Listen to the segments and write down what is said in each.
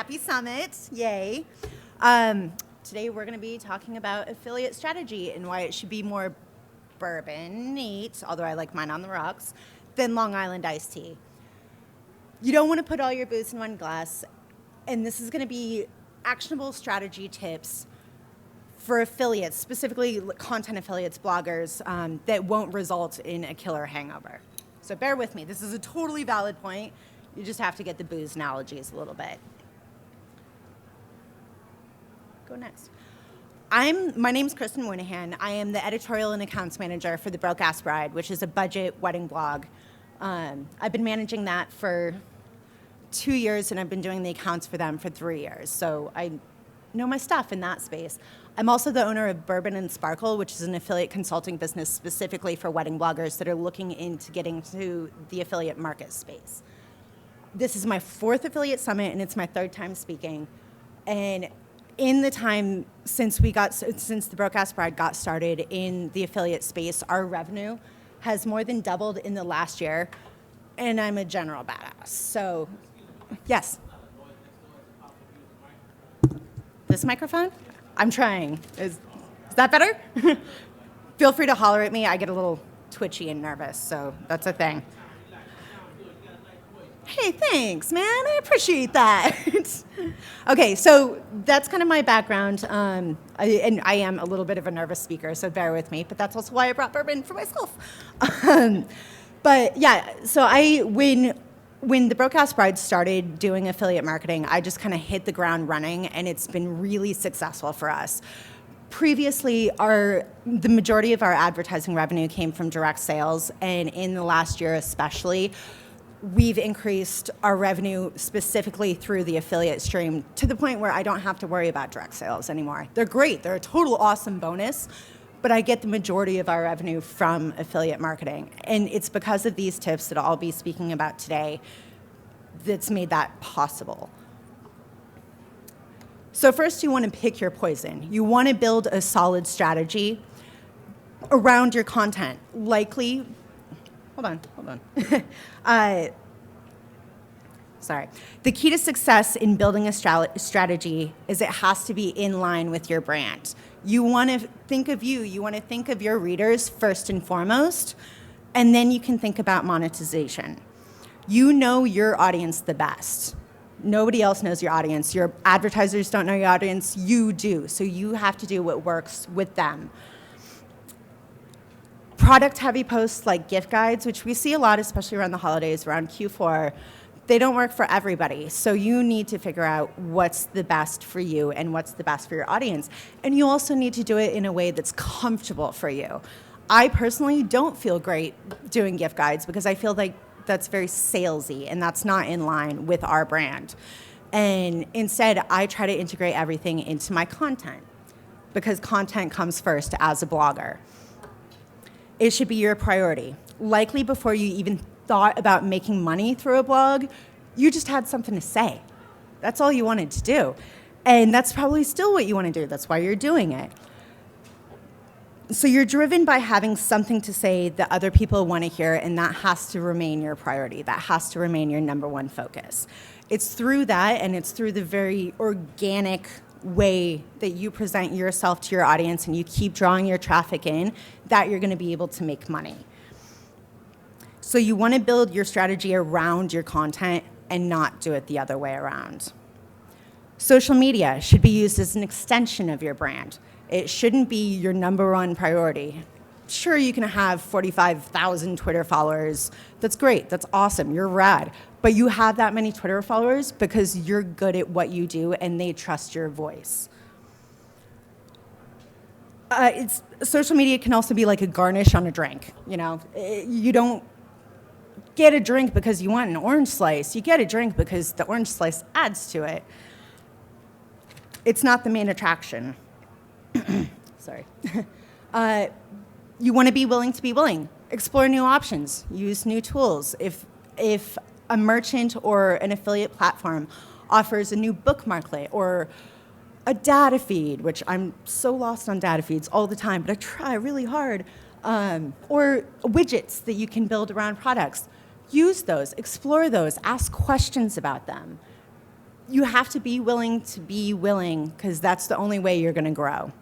Happy Summit, yay. Today we're gonna be talking about affiliate strategy and why it should be more bourbon neat, although I like mine on the rocks, than Long Island iced tea. You don't wanna put all your booze in one glass, and this is gonna be actionable strategy tips for affiliates, specifically content affiliates, bloggers, that won't result in a killer hangover. So bear with me, this is a totally valid point. You just have to get the booze analogies a little bit. Go next. My name's Christen Moynihan. I am the editorial and accounts manager for The Broke-Ass Bride, which is a budget wedding blog. I've been managing that for 2 years, and I've been doing the accounts for them for 3 years. So I know my stuff in that space. I'm also the owner of Bourbon and Sparkle, which is an affiliate consulting business specifically for wedding bloggers that are looking into getting to the affiliate market space. This is my 4th affiliate summit, and it's my 3rd time speaking. And in the time since the Broke-Ass Bride got started in the affiliate space, our revenue has more than doubled in the last year, and I'm a general badass. So, yes. This microphone? I'm trying. Is that better? Feel free to holler at me. I get a little twitchy and nervous, so that's a thing. Hey, thanks, man. I appreciate that. Okay, so that's kind of my background. And I am a little bit of a nervous speaker, so bear with me. But that's also why I brought bourbon for myself. But yeah, so when the Broke-Ass Bride started doing affiliate marketing, I just kind of hit the ground running, and it's been really successful for us. Previously, the majority of our advertising revenue came from direct sales, and in the last year especially, we've increased our revenue specifically through the affiliate stream to the point where I don't have to worry about direct sales anymore. They're great. They're a total awesome bonus, but I get the majority of our revenue from affiliate marketing. And it's because of these tips that I'll be speaking about today that's made that possible. So first, you want to pick your poison. You want to build a solid strategy around your content. Hold on. Sorry. The key to success in building a strategy is it has to be in line with your brand. You want to think of you want to think of your readers first and foremost, and then you can think about monetization. You know your audience the best. Nobody else knows your audience. Your advertisers don't know your audience. You do. So you have to do what works with them. Product-heavy posts like gift guides, which we see a lot, especially around the holidays, around Q4, they don't work for everybody. So you need to figure out what's the best for you and what's the best for your audience. And you also need to do it in a way that's comfortable for you. I personally don't feel great doing gift guides because I feel like that's very salesy, and that's not in line with our brand. And instead, I try to integrate everything into my content because content comes first as a blogger. It should be your priority. Likely before you even thought about making money through a blog, you just had something to say. That's all you wanted to do. And that's probably still what you want to do. That's why you're doing it. So you're driven by having something to say that other people want to hear, and that has to remain your priority. That has to remain your number one focus. It's through that, and it's through the very organic way that you present yourself to your audience and you keep drawing your traffic in, that you're going to be able to make money. So you want to build your strategy around your content and not do it the other way around. Social media should be used as an extension of your brand. It shouldn't be your number one priority. Sure, you can have 45,000 Twitter followers. That's great. That's awesome. You're rad. But you have that many Twitter followers because you're good at what you do and they trust your voice. Social media can also be like a garnish on a drink. You know, you don't get a drink because you want an orange slice. You get a drink because the orange slice adds to it. It's not the main attraction. Sorry. You want to be willing. Explore new options. Use new tools. If a merchant or an affiliate platform offers a new bookmarklet or a data feed, which I'm so lost on data feeds all the time, but I try really hard, or widgets that you can build around products, use those, explore those, ask questions about them. you have to be willing because that's the only way you're going to grow.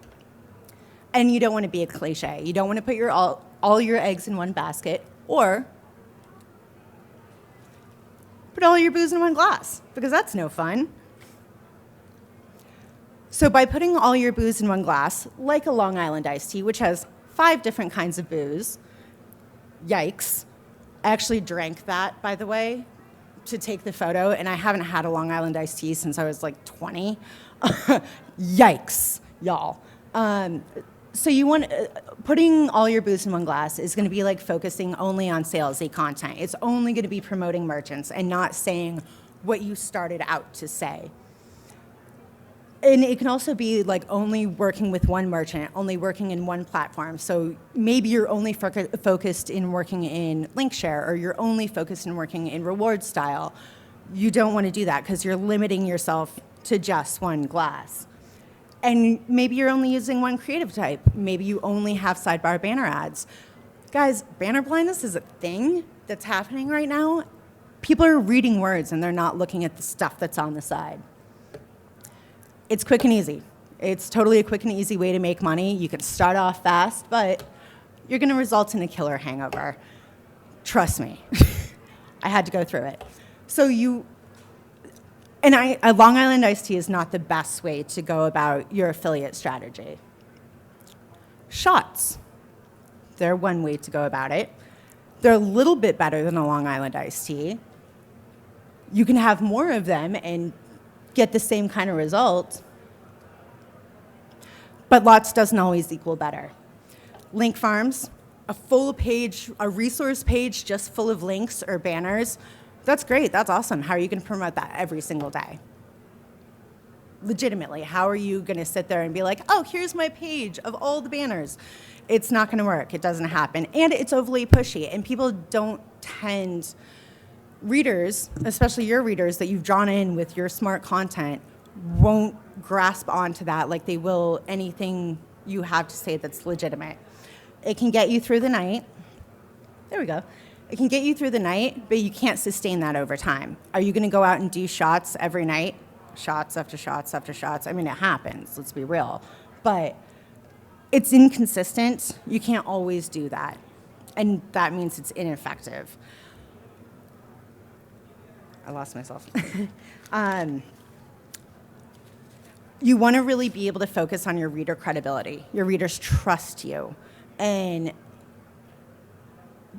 And you don't want to be a cliche. You don't want to put all your eggs in one basket, or put all your booze in one glass, because that's no fun. So by putting all your booze in one glass, like a Long Island iced tea, which has 5 different kinds of booze, yikes. I actually drank that, by the way, to take the photo, and I haven't had a Long Island iced tea since I was like 20. Yikes, y'all. So you want putting all your booze in one glass is going to be like focusing only on salesy content. It's only going to be promoting merchants and not saying what you started out to say. And it can also be like only working with one merchant, only working in one platform. So maybe you're only focused in working in link share, or you're only focused in working in reward style. You don't want to do that because you're limiting yourself to just one glass. And maybe you're only using one creative type. Maybe you only have sidebar banner ads. Guys, banner blindness is a thing that's happening right now. People are reading words and they're not looking at the stuff that's on the side. It's quick and easy. It's totally a quick and easy way to make money. You can start off fast, but you're going to result in a killer hangover. Trust me. I had to go through it. So a Long Island iced tea is not the best way to go about your affiliate strategy. Shots. They're one way to go about it. They're a little bit better than a Long Island iced tea. You can have more of them and get the same kind of result, but lots doesn't always equal better. Link farms, a resource page just full of links or banners, that's great, that's awesome. How are you going to promote that every single day? Legitimately, how are you going to sit there and be like, oh, here's my page of all the banners? It's not going to work. It doesn't happen. And it's overly pushy, and people don't tend, readers, especially your readers that you've drawn in with your smart content, won't grasp onto that like they will anything you have to say that's legitimate. It can get you through the night. There we go. It can get you through the night, but you can't sustain that over time. Are you going to go out and do shots every night? Shots after shots after shots. I mean, it happens, let's be real. But it's inconsistent. You can't always do that. And that means it's ineffective. I lost myself. You want to really be able to focus on your reader credibility. Your readers trust you. And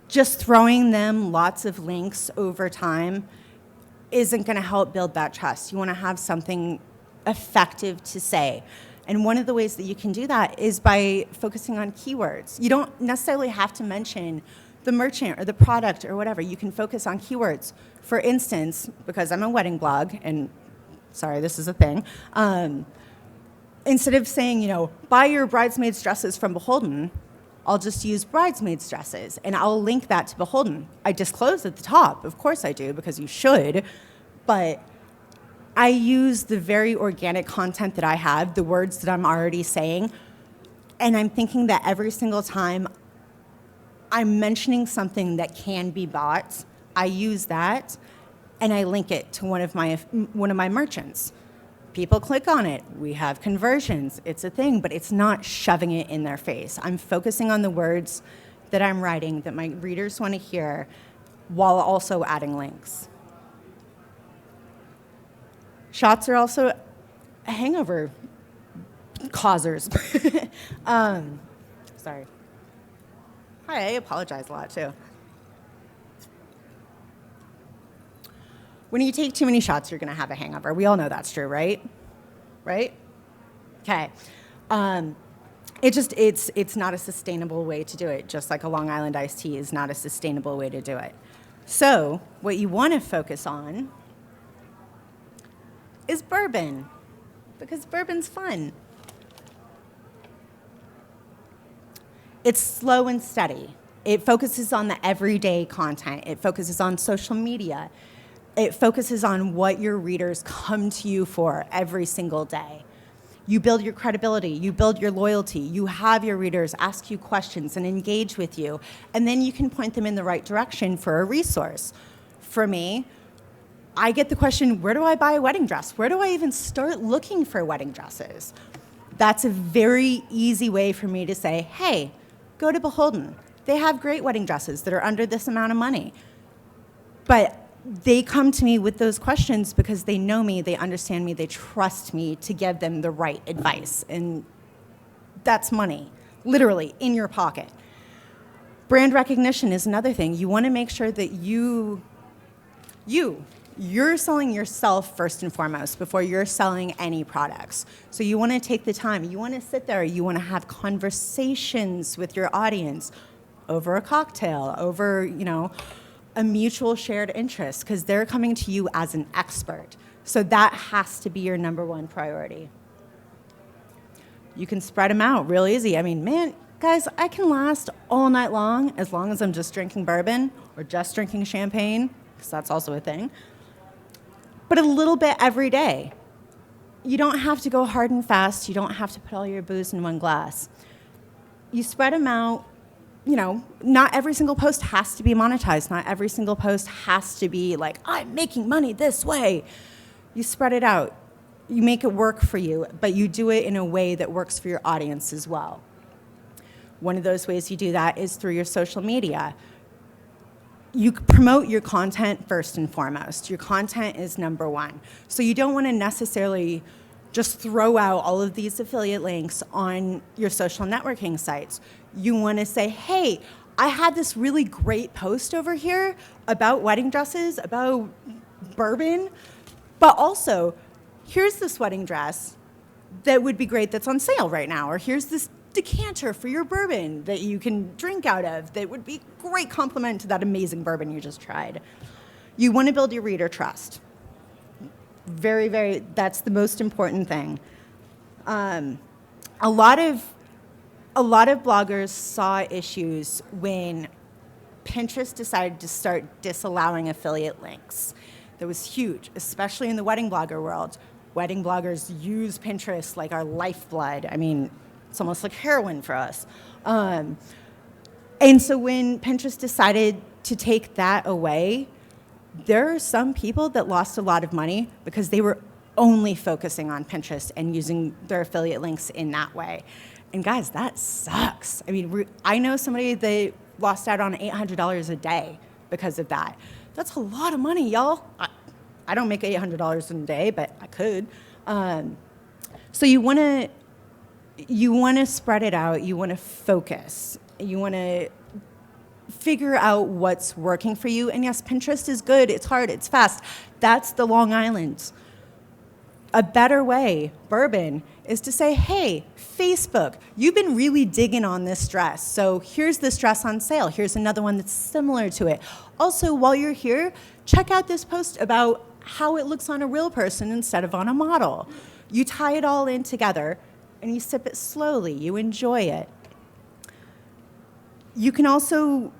just throwing them lots of links over time isn't going to help build that trust. You want to have something effective to say. And one of the ways that you can do that is by focusing on keywords. You don't necessarily have to mention the merchant or the product or whatever. You can focus on keywords. For instance, because I'm a wedding blog, and sorry, this is a thing, instead of saying, buy your bridesmaids dresses from Beholden, I'll just use bridesmaids dresses, and I'll link that to Beholden. I disclose at the top, of course I do, because you should, but I use the very organic content that I have, the words that I'm already saying, and I'm thinking that every single time I'm mentioning something that can be bought, I use that, and I link it to one of my merchants. People click on it. We have conversions. It's a thing, but it's not shoving it in their face. I'm focusing on the words that I'm writing that my readers want to hear while also adding links. Shots are also hangover causers. Sorry. Hi, I apologize a lot too. When you take too many shots, you're going to have a hangover. We all know that's true, right? Right? Okay. It's not a sustainable way to do it, just like a Long Island iced tea is not a sustainable way to do it. So what you want to focus on is bourbon, because bourbon's fun. It's slow and steady. It focuses on the everyday content. It focuses on social media. It focuses on what your readers come to you for every single day. You build your credibility, you build your loyalty, you have your readers ask you questions and engage with you, and then you can point them in the right direction for a resource. For me, I get the question, where do I buy a wedding dress? Where do I even start looking for wedding dresses? That's a very easy way for me to say, hey, go to Beholden. They have great wedding dresses that are under this amount of money. But they come to me with those questions because they know me, they understand me, they trust me to give them the right advice. And that's money, literally, in your pocket. Brand recognition is another thing. You want to make sure that you're selling yourself first and foremost before you're selling any products. So you want to take the time. You want to sit there. You want to have conversations with your audience over a cocktail, over, a mutual shared interest, because they're coming to you as an expert. So that has to be your number one priority. You can spread them out real easy. I mean, man, guys, I can last all night long as I'm just drinking bourbon or just drinking champagne, because that's also a thing. But a little bit every day. You don't have to go hard and fast. You don't have to put all your booze in one glass. You spread them out. Not every single post has to be monetized. Not every single post has to be like, I'm making money this way. You spread it out. You make it work for you, but you do it in a way that works for your audience as well. One of those ways you do that is through your social media. You promote your content first and foremost. Your content is number one. So you don't want to necessarily just throw out all of these affiliate links on your social networking sites. You want to say, hey, I had this really great post over here about wedding dresses, about bourbon, but also here's this wedding dress that would be great that's on sale right now, or here's this decanter for your bourbon that you can drink out of that would be a great compliment to that amazing bourbon you just tried. You want to build your reader trust. Very, very, that's the most important thing. A lot of bloggers saw issues when Pinterest decided to start disallowing affiliate links. That was huge, especially in the wedding blogger world. Wedding bloggers use Pinterest like our lifeblood. I mean, it's almost like heroin for us. And so when Pinterest decided to take that away, there are some people that lost a lot of money because they were only focusing on Pinterest and using their affiliate links in that way. And guys, that sucks. I mean, I know somebody that lost out on $800 a day because of that. That's a lot of money, y'all. I don't make $800 in a day, but I could. So you want to spread it out. You want to focus. You want to figure out what's working for you. And yes, Pinterest is good. It's hard. It's fast. That's the Long Island. A better way, Bourbon, is to say, hey, Facebook, you've been really digging on this dress. So here's this dress on sale. Here's another one that's similar to it. Also, while you're here, check out this post about how it looks on a real person instead of on a model. You tie it all in together, and you sip it slowly. You enjoy it. You can also,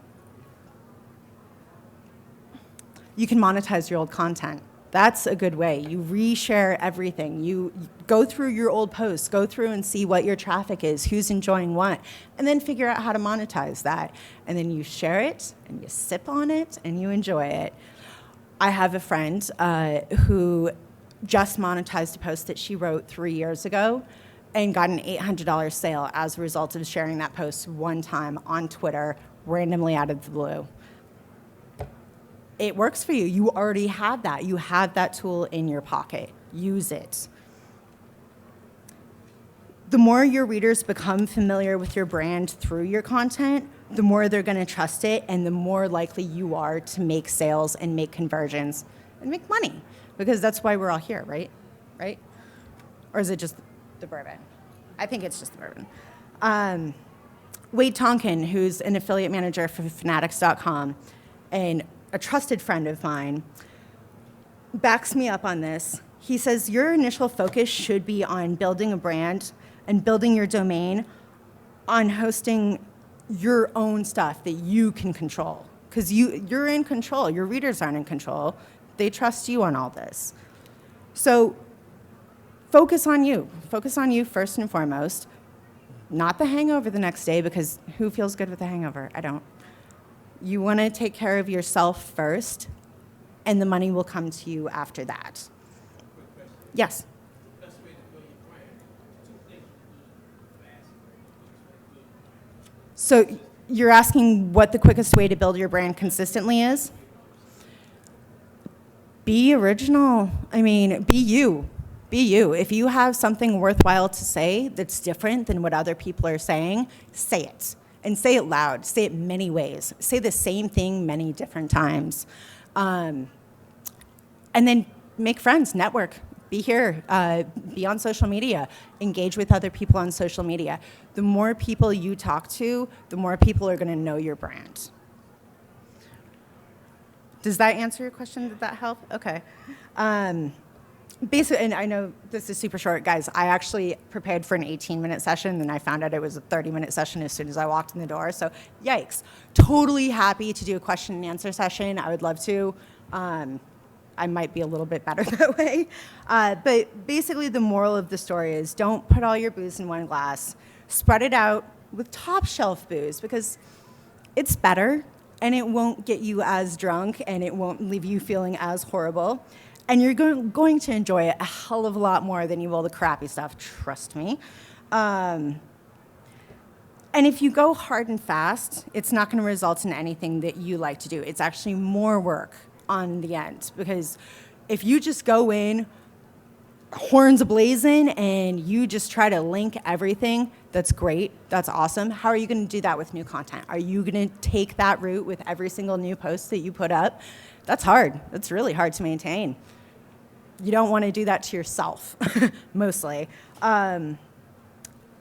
monetize your old content. That's a good way. You reshare everything. You go through your old posts, go through and see what your traffic is, who's enjoying what, and then figure out how to monetize that. And then you share it, and you sip on it, and you enjoy it. I have a friend who just monetized a post that she wrote 3 years ago and got an $800 sale as a result of sharing that post one time on Twitter, randomly out of the blue. It works for you. You already have that. You have that tool in your pocket. Use it. The more your readers become familiar with your brand through your content, the more they're going to trust it, and the more likely you are to make sales and make conversions and make money, because that's why we're all here, right? Right? Or is it just the bourbon? I think it's just the bourbon. Wade Tonkin, who's an affiliate manager for Fanatics.com and a trusted friend of mine, backs me up on this. He says your initial focus should be on building a brand and building your domain on hosting your own stuff that you can control, because you're in control. Your readers aren't in control. They trust you on all this. So focus on you. Focus on you first and foremost, not the hangover the next day, because who feels good with a hangover? I don't. You want to take care of yourself first, and the money will come to you after that. Yes? So you're asking what the quickest way to build your brand consistently is? Be original. I mean, be you. Be you. If you have something worthwhile to say that's different than what other people are saying, say it. And say it loud. Say it many ways. Say the same thing many different times. And then make friends, network. Be here, be on social media, engage with other people on social media. The more people you talk to, the more people are going to know your brand. Does that answer your question? Did that help? Okay. Basically, and I know this is super short, guys. I actually prepared for an 18-minute session, and I found out it was a 30-minute session as soon as I walked in the door. So, yikes. Totally happy to do a question and answer session. I would love to. I might be a little bit better that way. But basically, the moral of the story is don't put all your booze in one glass. Spread it out with top shelf booze because it's better, and it won't get you as drunk, and it won't leave you feeling as horrible. And you're going to enjoy it a hell of a lot more than you will the crappy stuff, trust me. And if you go hard and fast, it's not going to result in anything that you like to do. It's actually more work on the end, because if you just go in horns ablazing and you just try to link everything, that's great, that's awesome. How are you going to do that with new content? Are you going to take that route with every single new post that you put up? That's hard. That's really hard to maintain. You don't want to do that to yourself, mostly.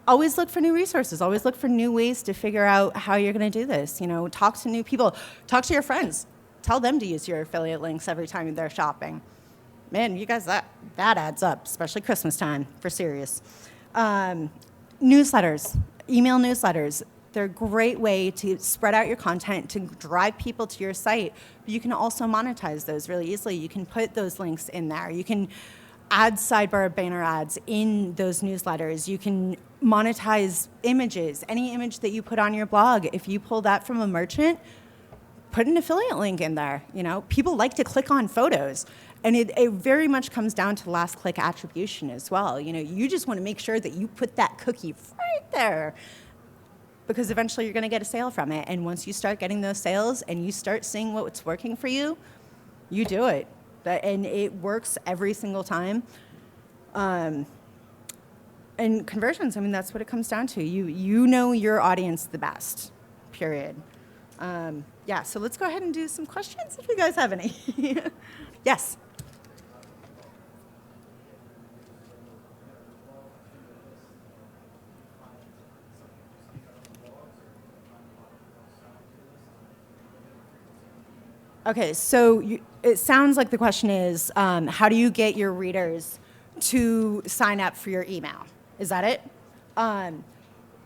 Always look for new resources. Always look for new ways to figure out how you're going to do this. You know, talk to new people. Talk to your friends. Tell them to use your affiliate links every time they're shopping. Man, you guys, that adds up, especially Christmas time, for serious. Newsletters, email newsletters. They're a great way to spread out your content, to drive people to your site. But you can also monetize those really easily. You can put those links in there. You can add sidebar banner ads in those newsletters. You can monetize images. Any image that you put on your blog, if you pull that from a merchant, put an affiliate link in there. You know, people like to click on photos. And it very much comes down to last click attribution as well. You know, you just want to make sure that you put that cookie right there, because eventually you're going to get a sale from it. And once you start getting those sales and you start seeing what's working for you, you do it. And it works every single time. And conversions, I mean, that's what it comes down to. You know your audience the best, period. Yeah, so let's go ahead and do some questions if you guys have any. Yes? Okay, so it sounds like the question is, how do you get your readers to sign up for your email? Is that it?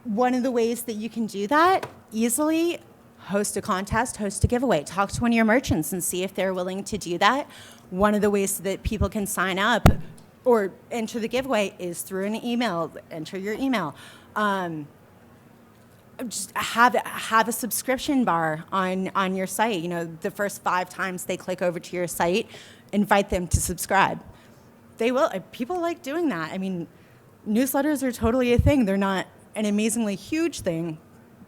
One of the ways that you can do that easily, host a contest, host a giveaway. Talk to one of your merchants and see if they're willing to do that. One of the ways that people can sign up or enter the giveaway is through an email. Enter your email. Just have a subscription bar on your site. You know, the first 5 times they click over to your site, invite them to subscribe. They will. People like doing that. I mean, newsletters are totally a thing. They're not an amazingly huge thing,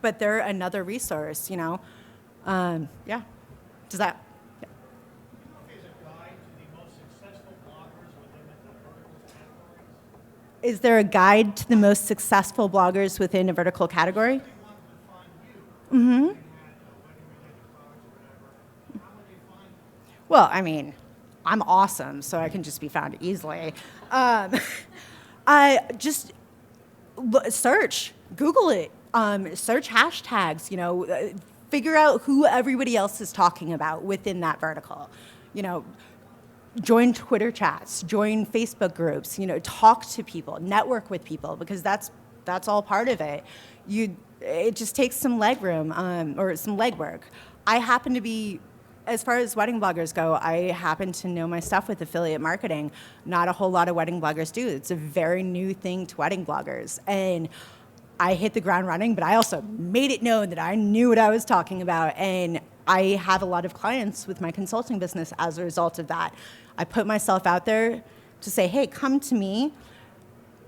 but they're another resource, you know. Yeah. Does that? Yeah. Is there a guide to the most successful bloggers within a vertical category? Mm-hmm. Well, I mean, I'm awesome, so I can just be found easily. I just search, Google it, search hashtags, you know, figure out who everybody else is talking about within that vertical. You know, join Twitter chats, join Facebook groups, you know, talk to people, network with people, because that's all part of it. It just takes some leg room or some legwork. I happen to be, as far as wedding bloggers go, I happen to know my stuff with affiliate marketing. Not a whole lot of wedding bloggers do. It's a very new thing to wedding bloggers. And I hit the ground running, but I also made it known that I knew what I was talking about. And I have a lot of clients with my consulting business as a result of that. I put myself out there to say, hey, come to me.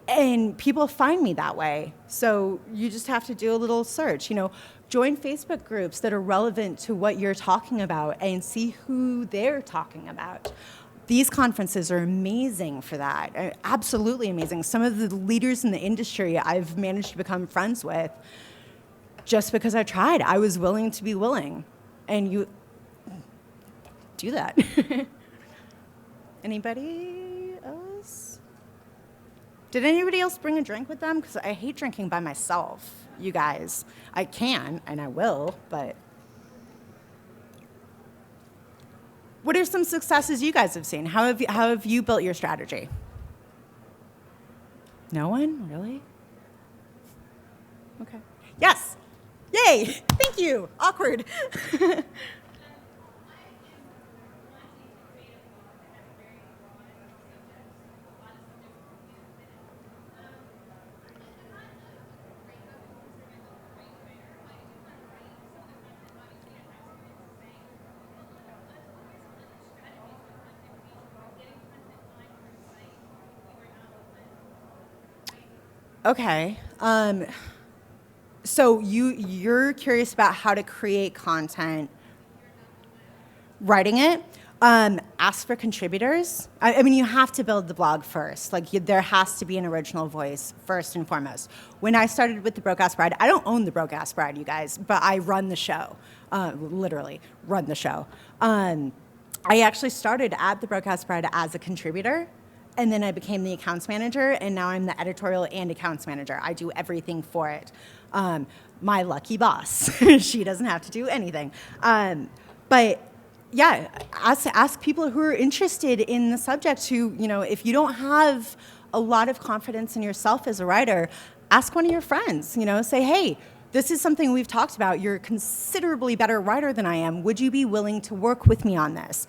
And people find me that way. So you just have to do a little search. Join Facebook groups that are relevant to what you're talking about and see who they're talking about. These conferences are amazing for that, absolutely amazing. Some of the leaders in the industry I've managed to become friends with just because I tried. I was willing to be willing. And you do that. Anybody else? Did anybody else bring a drink with them? Because I hate drinking by myself, you guys. I can, and I will, but... What are some successes you guys have seen? How have you built your strategy? No one? Really? Okay. Yes! Yay! Thank you! Awkward. Okay. So you're curious about how to create content, writing it. Ask for contributors. I mean, you have to build the blog first. There has to be an original voice first and foremost. When I started with the Broke-Ass Bride, I don't own the Broke-Ass Bride, you guys, but I run the show. Literally run the show. I actually started at the Broke-Ass Bride as a contributor. And then I became the accounts manager, and now I'm the editorial and accounts manager. I do everything for it. My lucky boss. She doesn't have to do anything. But yeah, ask people who are interested in the subject who, if you don't have a lot of confidence in yourself as a writer, ask one of your friends, say, hey, this is something we've talked about. You're a considerably better writer than I am. Would you be willing to work with me on this?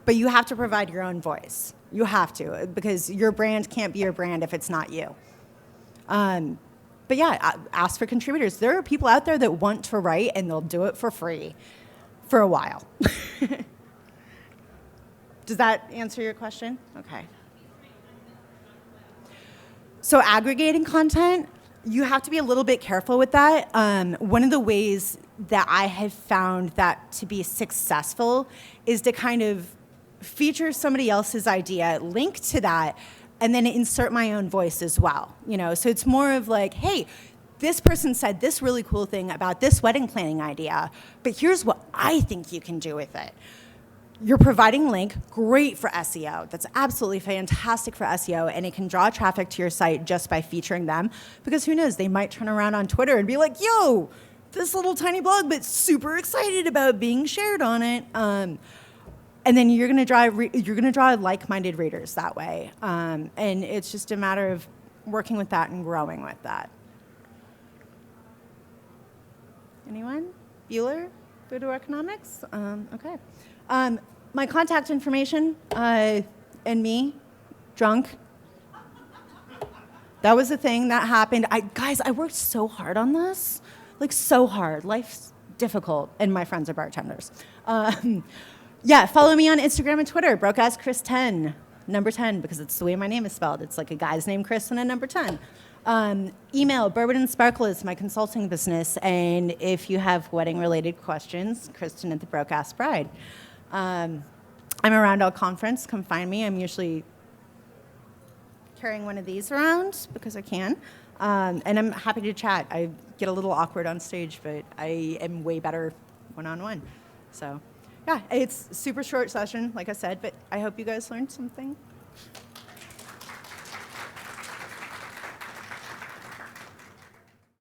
But you have to provide your own voice. You have to, because your brand can't be your brand if it's not you. But yeah, ask for contributors. There are people out there that want to write, and they'll do it for free for a while. Does that answer your question? Okay. So aggregating content, you have to be a little bit careful with that. One of the ways that I have found that to be successful is to kind of feature somebody else's idea, link to that, and then insert my own voice as well. So it's more of like, hey, this person said this really cool thing about this wedding planning idea, but here's what I think you can do with it. You're providing a link, great for SEO. That's absolutely fantastic for SEO, and it can draw traffic to your site just by featuring them, because who knows, they might turn around on Twitter and be like, yo, this little tiny blog, but super excited about being shared on it. And then you're gonna draw like-minded readers that way, and it's just a matter of working with that and growing with that. Anyone? Bueller, Voodoo Economics. Okay. My contact information and me, drunk. That was a thing that happened. Guys, I worked so hard on this, so hard. Life's difficult, and my friends are bartenders. Yeah, follow me on Instagram and Twitter, Broke-Ass Christen, number 10, because it's the way my name is spelled. It's like a guy's name, Chris, and a number 10. Email, Bourbon and Sparkle is my consulting business, and if you have wedding-related questions, Christen at the Broke-Ass Bride. I'm around all conference. Come find me. I'm usually carrying one of these around because I can, and I'm happy to chat. I get a little awkward on stage, but I am way better one-on-one, so... Yeah, it's a super short session, like I said, but I hope you guys learned something.